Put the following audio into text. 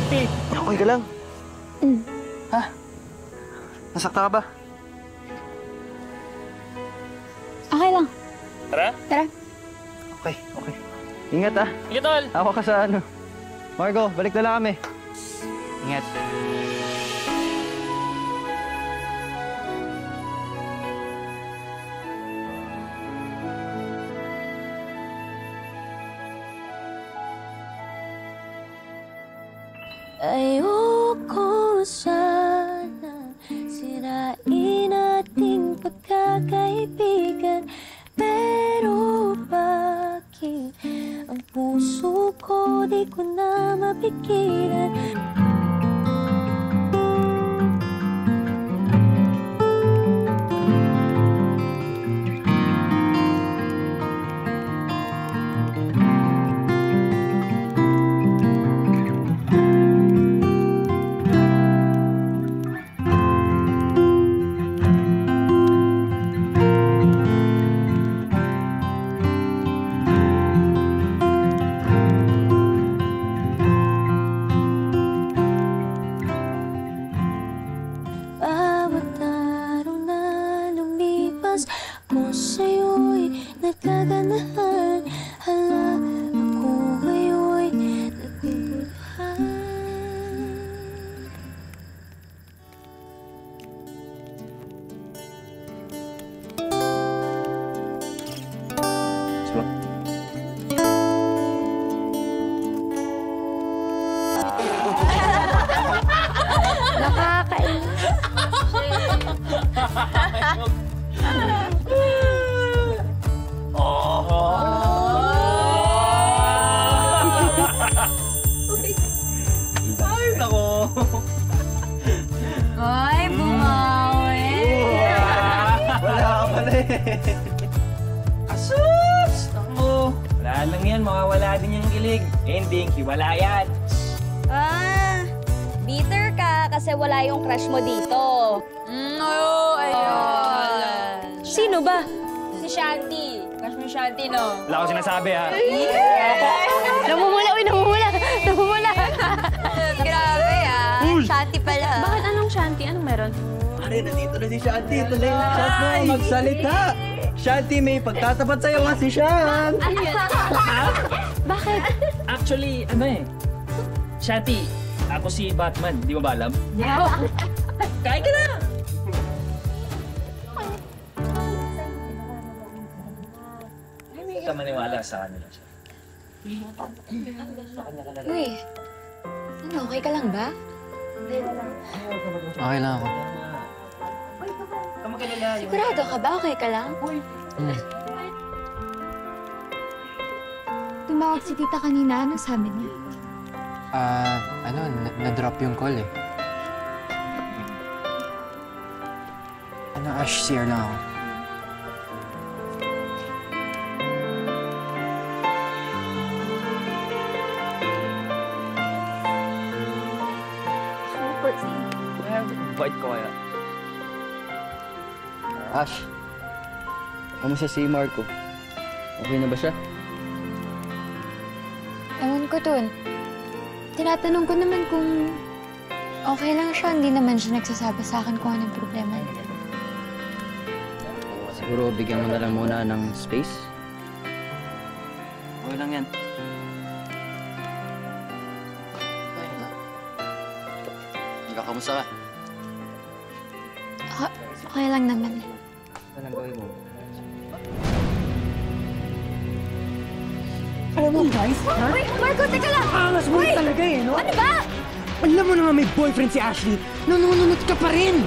Shanti! Okay ka lang? Ha? Nasakta ka ba? Okay lang. Tara? Tara. Okay. Ingat ah. Sige, tol! Ako ka sa ano. Margo, balik na lang kami. Ingat. Ayoko sana sirain ating pagkakaibigan, pero bakit ang puso ko di ko na mapigilan? Bawat araw na lumipas, ako sa'yo'y nagkaganahan. Hala, ako ngayon'y naguguluhan. Nakakainis. Ay, nako! Ay, bumawi. Wala ka pala eh. Asus! Ako! Wala lang yan, mawawala din yung kilig. Ending, hiwala yan. Bitter ka kasi wala yung crush mo dito. Ayun. Sino ba? Si Shanti. Crush mo Shanti, no? Wala ko sinasabi, ha? Namumula, namumula. Grabe, Shanti pala. Bakit anong Shanti? Anong meron? Pare, nandito na si Shanti. Tuloy na chat mo, magsalita. Shanti, may pagtatapat sa'yo nga si Shan. Bakit? Actually, Shanti, ako si Batman. Di mo ba alam? Kain ka na! Hindi ka maniwala sa kanila siya. Uy, ano, okay ka lang ba? Okay lang ako. Kamagalala yung... Sigurado ka ba? Okay ka lang? Tumawag si tita kanina. Ano sabi niya? Na-drop yung call eh. Ash, CR lang ako. Bait ko kaya. Ash, kamusta si Marco? Okay na ba siya? Ewan ko dun. Tinatanong ko naman kung okay lang siya. Hindi naman siya nagsasabi sa akin kung anong problema niya. Siguro bigyan mo na lang muna ng space. Okay lang yan. Ikaw, kamusta ka? Okay lang naman. Ano lang gawin mo? Alam mo, guys, ha? Uy, Marco, teka lang! Angas mo talaga eh, no? Ano ba? Alam mo na nga may boyfriend si Ashley. Nanonood ka pa rin.